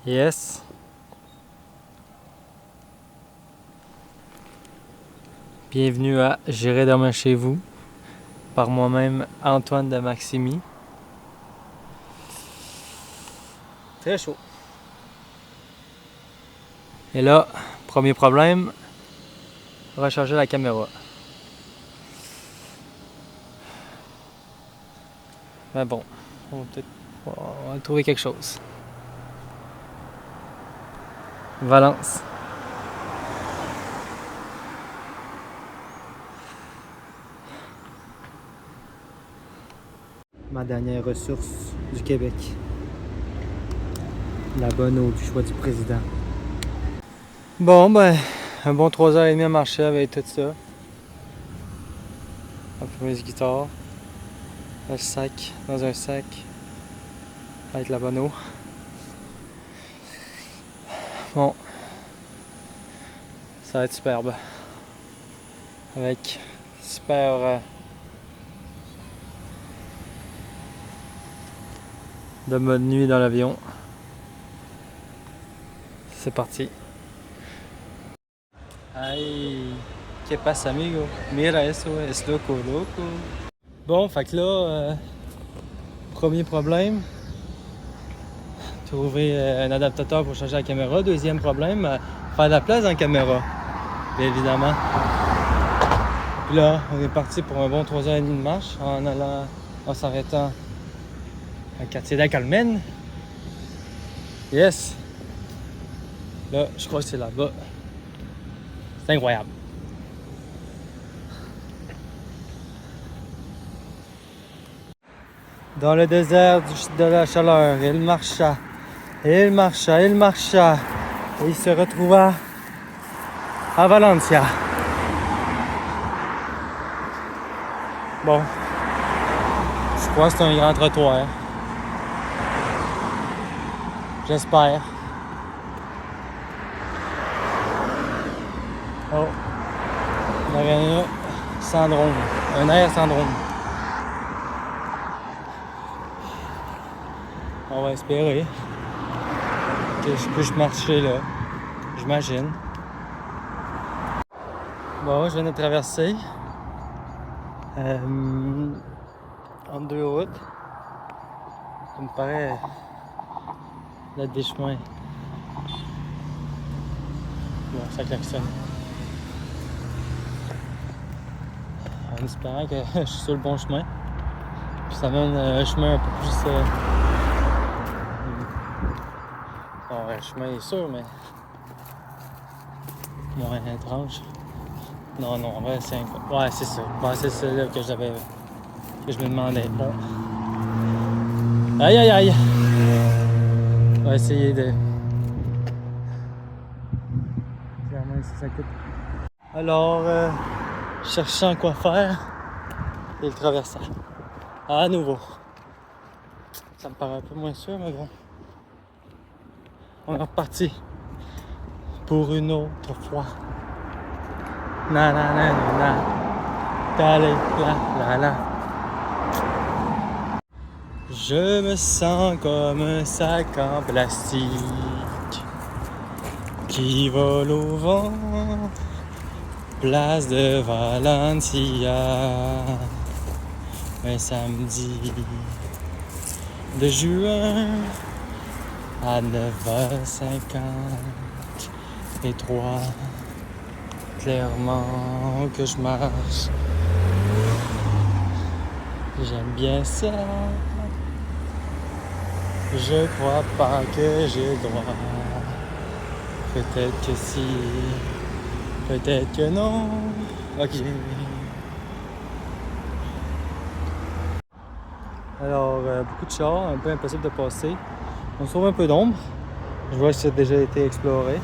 Yes. Bienvenue à J'irai dormir chez vous par moi-même Antoine de Maximi. Très chaud. Et là, premier problème, recharger la caméra. Mais bon, on va trouver quelque chose. Valence. Ma dernière ressource du Québec. La bonne eau du choix du président. Bon, ben, un bon 3h30 à marcher avec tout ça. La fameuse guitare. Le sac, dans un sac. Avec la bonne eau. Bon. Ça va être superbe. Avec super de mode nuit dans l'avion. C'est parti. Ay, ¿qué pasa, amigo? Mira eso, es loco, loco. Bon, fait que là, premier problème, trouver un adaptateur pour changer la caméra. Deuxième problème, faire de la place dans la caméra, bien évidemment. Puis là, on est parti pour un bon 3h30 de marche en s'arrêtant à quartier d'Acolmen. Yes! Là, je crois que c'est là-bas. C'est incroyable. Dans le désert de la chaleur, il marcha, il marcha, il marcha, et il se retrouva à Valencia. Bon, je crois que c'est un grand trottoir. J'espère. Oh, on a un syndrome, un air syndrome. On va espérer que je puisse marcher là, j'imagine. Bon, je viens de traverser entre deux routes. Ça me paraît d'être des chemins. Bon, ça klaxonne. En espérant que je suis sur le bon chemin. Puis ça mène un chemin un peu plus... Bon, le chemin est sûr, mais... moins étrange. Non, en vrai, c'est... Ouais, c'est ça. Ouais, c'est ça là que je me demandais. Bon. Aïe, aïe, aïe! On va essayer de... Clairement, ici, ça coûte. Alors, cherchant quoi faire, et le traversant. À nouveau. Ça me paraît un peu moins sûr, mais bon. On est reparti. Pour une autre fois. Na na na na na. Allez, la la la. Je me sens comme un sac en plastique qui vole au vent. Place de Valencia. Un samedi de juin à 9h50 et 3. Clairement que je marche. J'aime bien ça. Je crois pas que j'ai le droit. Peut-être que si, peut-être que non. Ok. Alors, beaucoup de chars, un peu impossible de passer. On sauve un peu d'ombre. Je vois que ça a déjà été exploré.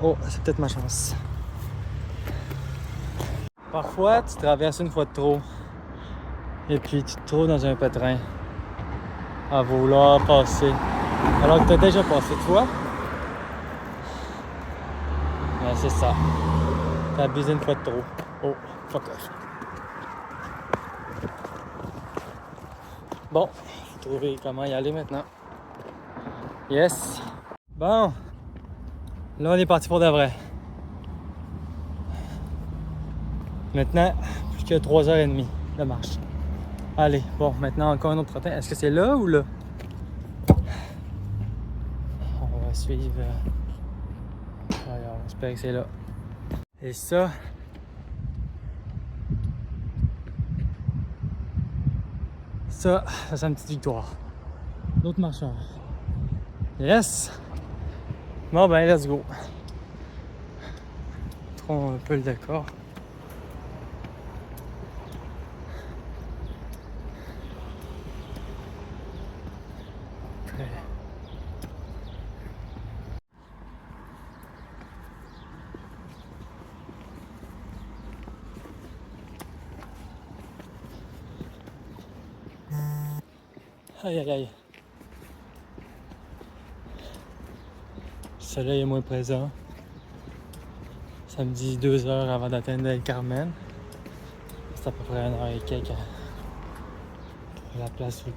Oh, c'est peut-être ma chance. Parfois, tu traverses une fois de trop. Et puis, tu te trouves dans un pétrin à vouloir passer. Alors que tu as déjà passé, tu vois? Ben, c'est ça. T'as abusé une fois de trop. Oh, fuck off. Bon, faut trouver comment y aller maintenant. Yes! Bon! Là, on est parti pour de vrai. Maintenant, plus que 3h30 de marche. Allez, bon, maintenant encore un autre trottin. Est-ce que c'est là ou là? On va suivre. Alors, j'espère que c'est là. Et ça, c'est une petite victoire. D'autres marcheurs. Yes! Bon ben, let's go. Montrons un peu le décor. Aïe aïe aïe. Le soleil est moins présent. Samedi 2 heures avant d'atteindre El Carmen. C'est à peu près 1 heure et quelques pour la place où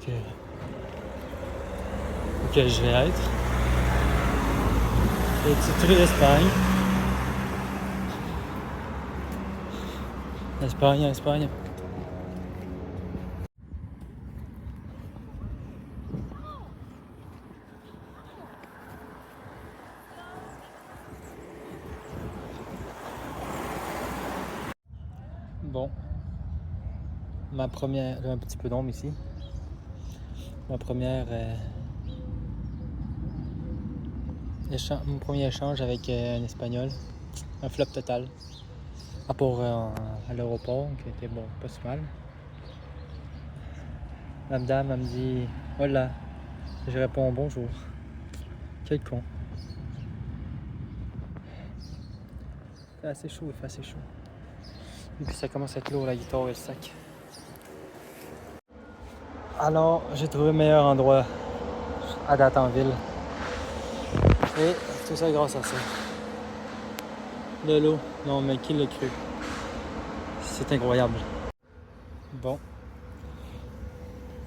je vais être. Les petites rues d'Espagne. Espagne. Bon, ma première, un petit peu d'ombre ici. Mon premier échange avec un Espagnol, un flop total. À part à l'aéroport, qui était bon, pas si mal. La dame, elle me dit voilà, je réponds bonjour. Quel con. Il fait assez chaud. Et puis ça commence à être lourd, la guitare et le sac. Alors, j'ai trouvé le meilleur endroit à date en ville. Et tout ça grâce à ça. De l'eau. Non, mais qui l'a cru? C'est incroyable. Bon.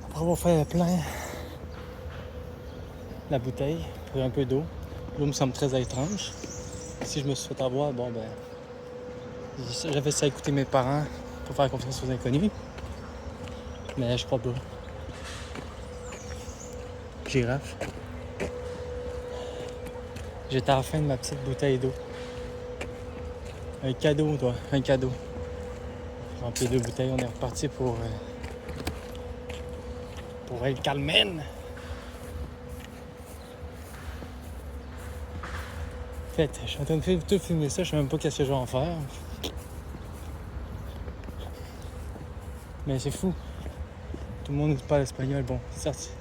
Après avoir fait plein la bouteille, pris un peu d'eau. L'eau me semble très étrange. Si je me suis fait avoir, bon ben... J'avais ça à écouter mes parents pour faire confiance aux inconnus. Mais je crois pas. Girafe. J'étais à la fin de ma petite bouteille d'eau. Un cadeau, toi. Un cadeau. J'ai rempli 2 bouteilles. On est reparti pour El Carmen. En fait, je suis en train de tout filmer ça. Je sais même pas qu'est-ce que je vais en faire. Mais c'est fou. Tout le monde parle espagnol. Bon, certes,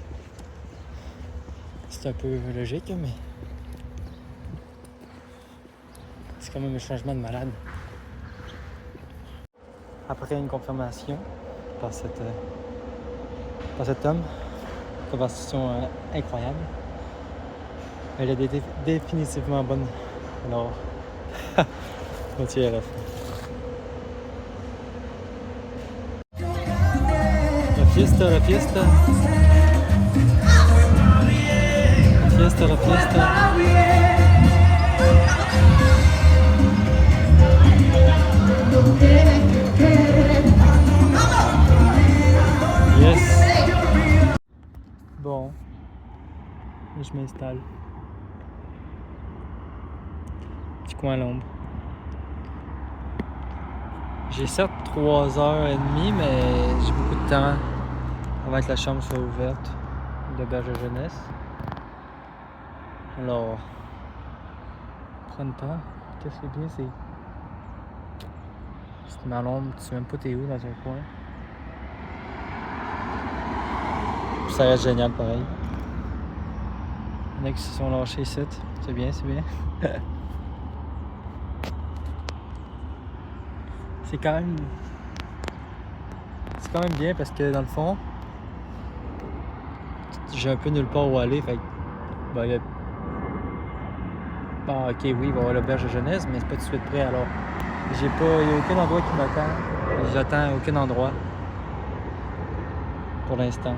c'est un peu logique, mais c'est quand même un changement de malade. Après une confirmation par cet homme, conversation incroyable. Elle est définitivement bonne. Alors, on tient à la fin. La fiesta. Yes. Bon, je m'installe. Petit coin à l'ombre. J'ai certes 3h30, mais j'ai beaucoup de temps avant que la chambre soit ouverte d'auberge de jeunesse. Alors, prends le temps. Qu'est-ce qui est bien, c'est dans l'ombre, tu sais même pas t'es où dans un coin. Puis ça reste génial pareil. Il y en a qui se sont lâchés ici. C'est bien. C'est quand même bien parce que dans le fond, j'ai un peu nulle part où aller. Fait que, ben, bon, ok, oui, il va y avoir l'auberge de jeunesse, mais c'est pas tout de suite prêt. Alors, il n'y a aucun endroit qui m'attend. J'attends aucun endroit pour l'instant.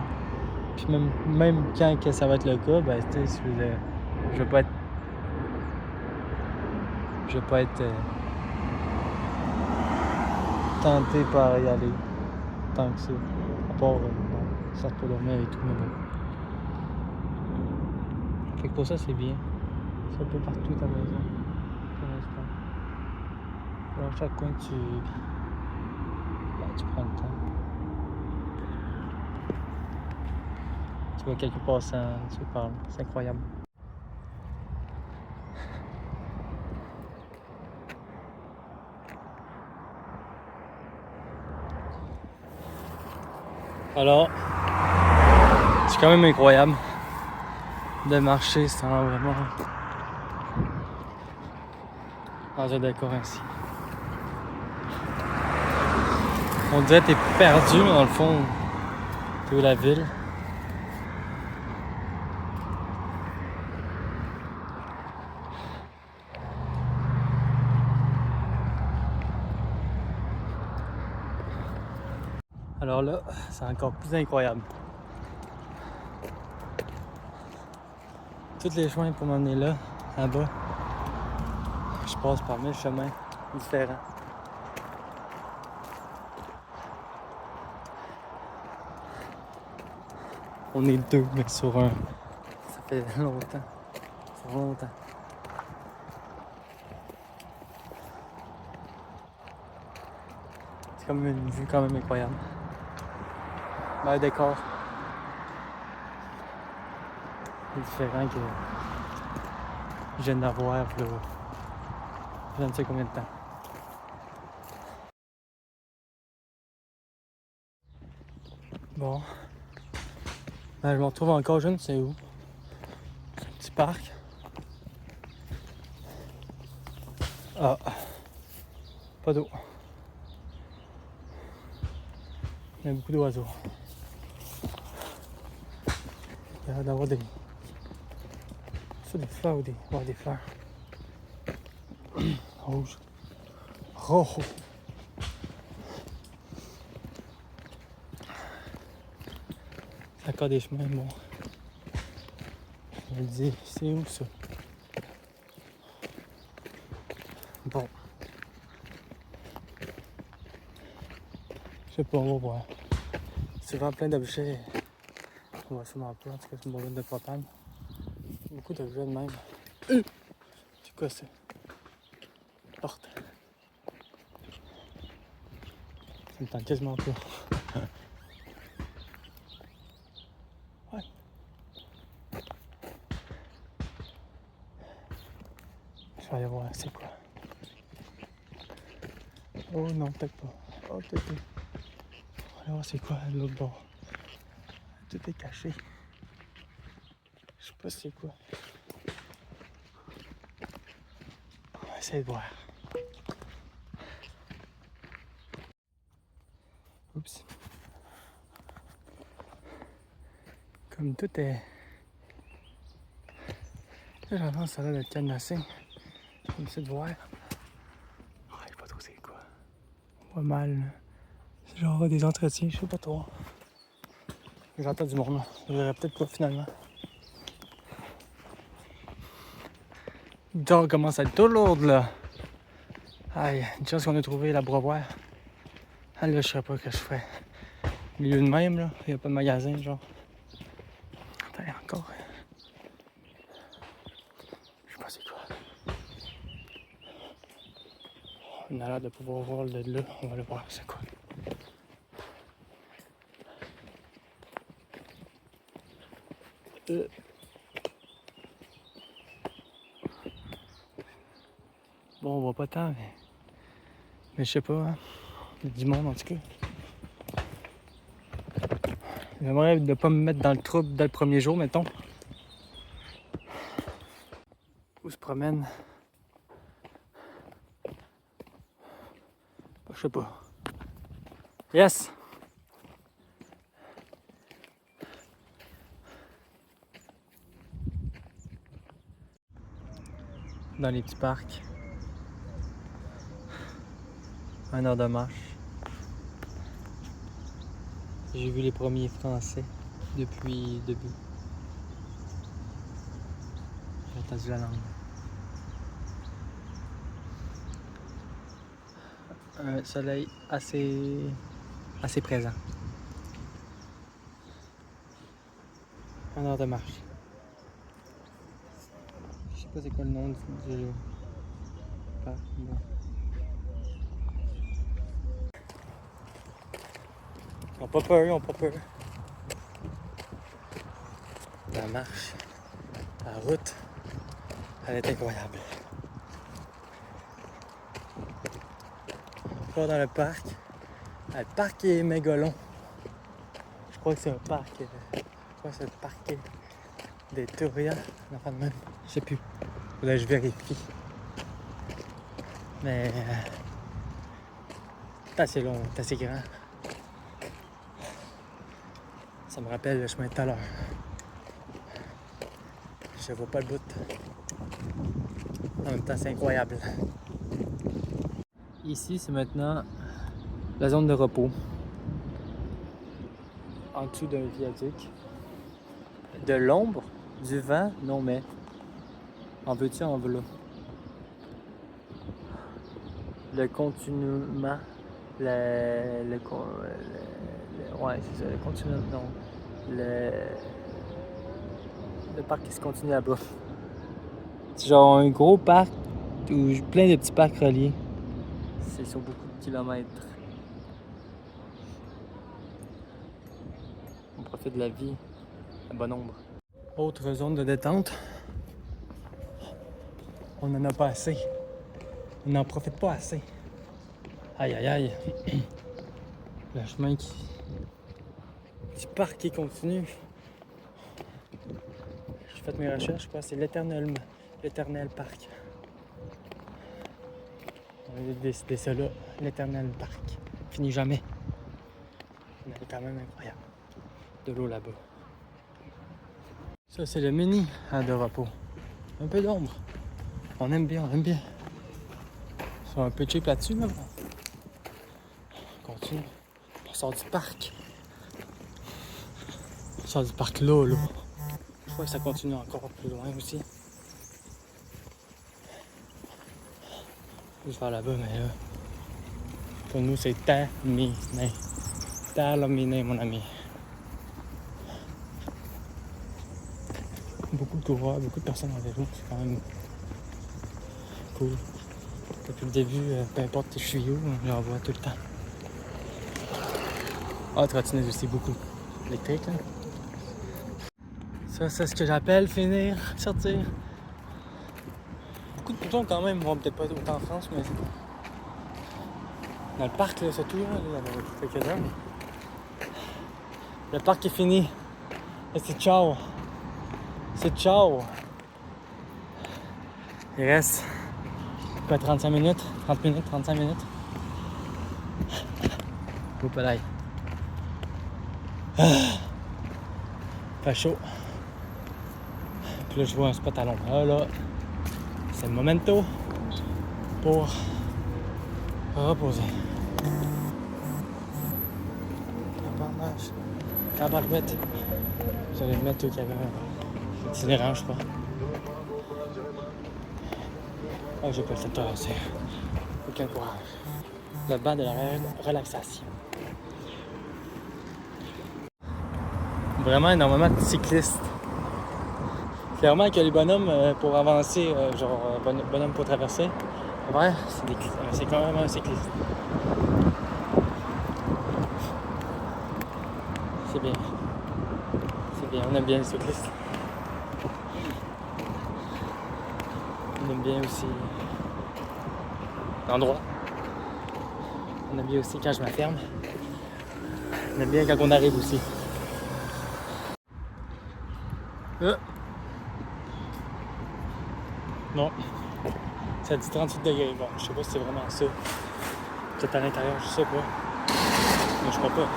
Puis même quand que ça va être le cas, ben tu sais, je vais pas être tenté par y aller tant que ça. À part, bon, ça pas dormir et tout, mais bon. Fait que pour ça, c'est bien. C'est un peu partout ta maison, pour l'instant. Alors, chaque coin, tu prends le temps. Tu vois quelques passants, tu parles. C'est incroyable. Alors, c'est quand même incroyable de marcher sans vraiment dans un décor ainsi. On dirait que t'es perdu, mais dans le fond, t'es où la ville? Alors là, c'est encore plus incroyable. Tous les chemins pour m'emmener là, là-bas, je passe par 1000 chemins différents. On est deux, mais sur un. Ça fait longtemps. Ça fait longtemps. C'est comme une vue quand même incroyable. Ben, un décor différent que je viens d'avoir là, je ne sais combien de temps. Bon. Ben, je me retrouve encore, je ne sais où. Un petit parc. Ah. Pas d'eau. Il y a beaucoup d'oiseaux. Il y a d'avoir des fleurs ou des fleurs. Rouge. Oh. C'est encore des chemins, bon. Je me dis, c'est où ça? Bon. Je sais pas, on va voir. C'est vraiment plein d'objets. On voit sûrement pas, en tout cas c'est une bonbonne de propane. Beaucoup d'objets de même. C'est quoi ça? Porte. Ça me tente quasiment pas. Ouais. Je vais aller voir c'est quoi. Oh non, peut-être pas. Oh peut-être pas. On va aller voir c'est quoi de l'autre bord. Tout est caché. Je sais pas c'est quoi. On va essayer de voir. Oups. Comme tout est... Là, j'entends ça là d'être cadenassé. Je vais essayer de voir. Oh, je sais pas trop c'est quoi. On voit mal. Là. C'est genre des entretiens, je sais pas trop. J'entends du monde. Je verrai peut-être pas finalement. Le temps commence à être tout lourd là. Aïe, une chance qu'on a trouvé la Brevoire. Ah là, je sais pas ce que je ferais. Au milieu de même, là, il n'y a pas de magasin, genre. Attends, encore. Je sais pas c'est quoi. On a l'air de pouvoir voir le de là. On va aller voir c'est quoi. Bon, on voit pas tant, mais je sais pas, hein. Il y a du monde en tout cas. J'aimerais ne pas me mettre dans le trouble dès le premier jour, mettons. Où se promène. Je sais pas. Yes! Dans les petits parcs. 1 heure de marche. J'ai vu les premiers Français. depuis le début. J'ai entendu la langue. Un soleil assez présent. 1 heure de marche. Je sais pas c'est quoi le nom du parc. Bon. Ils ont pas peur, ils ont pas peur. La marche, la route, elle est incroyable. On va dans le parc. Le parc est méga long. Je crois que c'est un parc. Je crois que c'est le parc des Touria. Enfin de même. Je sais plus. Faudrait que je vérifie. Mais c'est assez long, c'est assez grand. Ça me rappelle le chemin de tout à l'heure. Je vois pas le bout. En même temps, c'est incroyable. Ici, c'est maintenant la zone de repos. En dessous d'un viaduc. De l'ombre, du vent, non mais. En veux-tu, en veux-là. Le continuement. Ouais, c'est ça, le continuum. Non. Le parc qui se continue là-bas. C'est genre un gros parc où plein de petits parcs reliés. C'est sur beaucoup de kilomètres. On profite de la vie à bon nombre. Autre zone de détente. On n'en a pas assez. On n'en profite pas assez. Aïe aïe aïe. Le chemin du parc qui continue. J'ai fait mes recherches, je crois que c'est l'éternel parc. On a décidé ça là, l'éternel parc. Finit jamais. On est quand même incroyable. De l'eau là-bas. Ça c'est le mini de repos. Un peu d'ombre. On aime bien, on aime bien. Ils sont un peu cheap là-dessus, mais bon. On continue. On sort du parc. On sort du parc là. Je crois que ça continue encore plus loin aussi. Je vais faire là-bas, mais là, pour nous, c'est terminé. Terminé, mon ami. Beaucoup de coureurs, beaucoup de personnes en vélo, c'est quand même cool. Depuis le début, peu importe je suis où, j'en vois tout le temps. Ah, trottinette aussi, beaucoup. Électrique, là. Ça, c'est ce que j'appelle finir, sortir. Beaucoup de piétons quand même, bon, peut-être pas autant en France, mais dans le parc, là, surtout, là, il y avait quelques heures. Le parc est fini. Et c'est ciao. C'est ciao. Il reste quoi, 35 minutes, 30 minutes, 35 minutes. Au palais. Fait chaud. Puis là, je vois un spot à l'ombre. Là, c'est le momento pour reposer. Tabarouette. J'allais le mettre au caméra. Itinérant, je crois. Oh, j'ai pas le temps de c'est aucun courage. Le banc de la relaxation. Vraiment énormément de cyclistes. Clairement que les bonhommes pour avancer, bonhommes pour traverser, ouais, c'est quand même un cycliste. C'est bien. C'est bien, on aime bien les cyclistes. On aime bien aussi l'endroit. On aime bien aussi quand je m'afferme. On aime bien quand on arrive aussi. Non. Ça dit 38 degrés. Bon, je sais pas si c'est vraiment ça. Peut-être à l'intérieur, je sais pas. Mais je crois pas.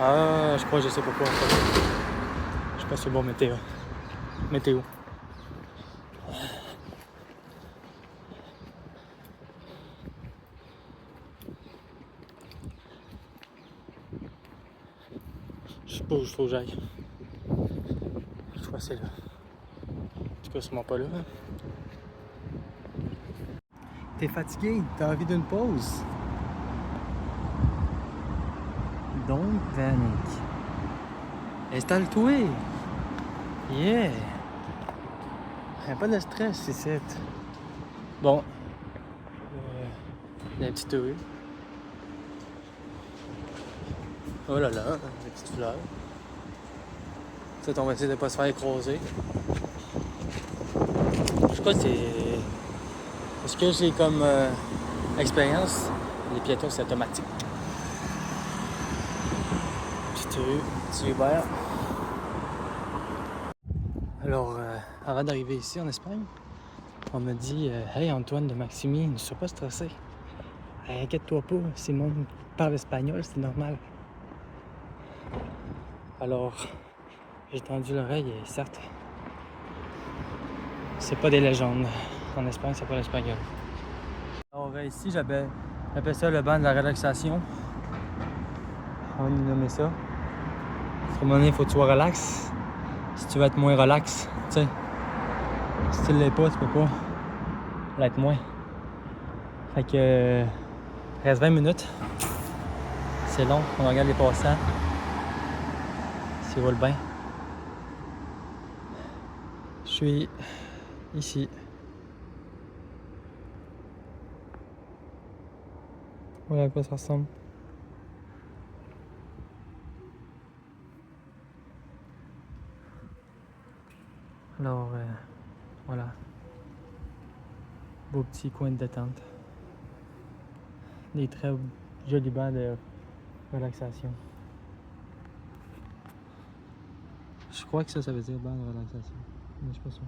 Ah, je crois que je sais pourquoi. Je sais pas si c'est bon météo. Météo. bouge, faut que j'aille. Je crois que c'est là. En tout cas, sûrement pas là. T'es fatigué? T'as envie d'une pause? Don't panic. Installe-toi. Yeah. Y'a pas de stress ici. Bon. La petite rue. Oh là là, les petites fleurs. Peut-être on va essayer de pas se faire écraser. Je sais pas si c'est... Est-ce que j'ai comme expérience? Les piétons, c'est automatique. Petite rue, petit Hubert. Alors, avant d'arriver ici en Espagne, on m'a dit Hey Antoine de Maximi, ne sois pas stressé. Hey, inquiète-toi pas, si le monde parle espagnol, c'est normal. Alors, j'ai tendu l'oreille et certes, c'est pas des légendes. En Espagne, c'est pas l'espagnol. Alors ici, j'appelle ça le banc de la relaxation. On va nous nommer ça. À un moment donné, il faut que tu sois relax. Si tu veux être moins relax, tu sais. Si tu l'es pas, tu peux pas l'être moins. Fait que reste 20 minutes. C'est long, on regarde les passants. S'ils roulent bien. Je suis ici. Voilà à quoi ça ressemble. Alors, voilà. Beau petit coin de détente. Des très jolis bancs de relaxation. Je crois que ça veut dire banc de relaxation. Mais je suis pas sûr.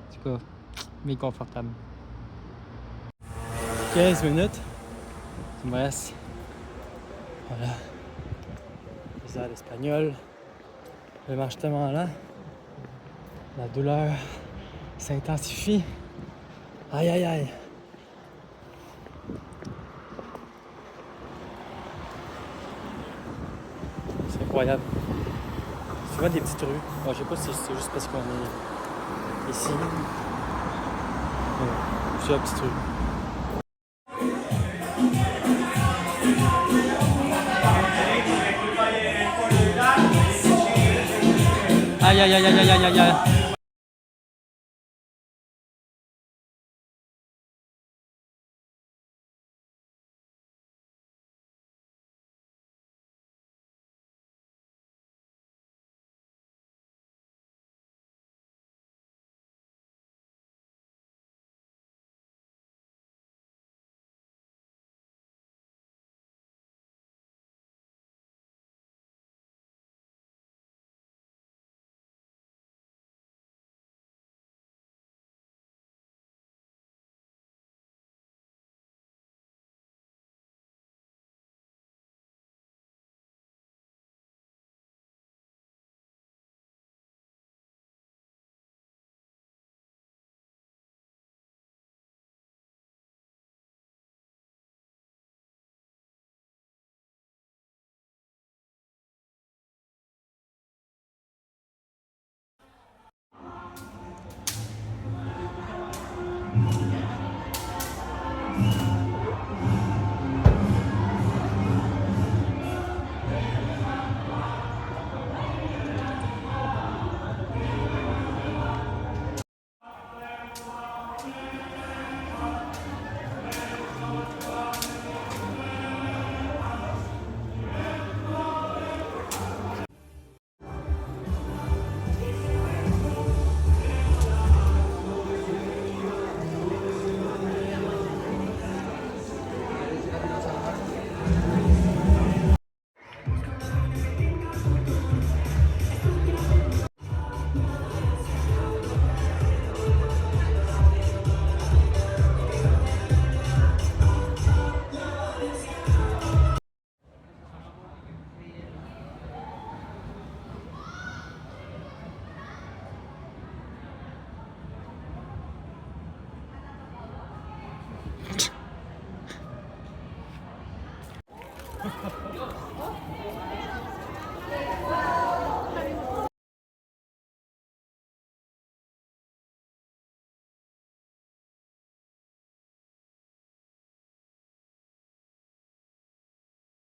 En tout cas, mais confortable. 15 minutes. Il me reste. Voilà. Les airs d'espagnol. Je marche tellement là. La douleur s'intensifie. Aïe aïe aïe. C'est incroyable. C'est vraiment des petites rues. Bon, je sais pas si c'est juste parce qu'on est ici. C'est la petite rue. Aïe aïe aïe aïe aïe aïe aïe.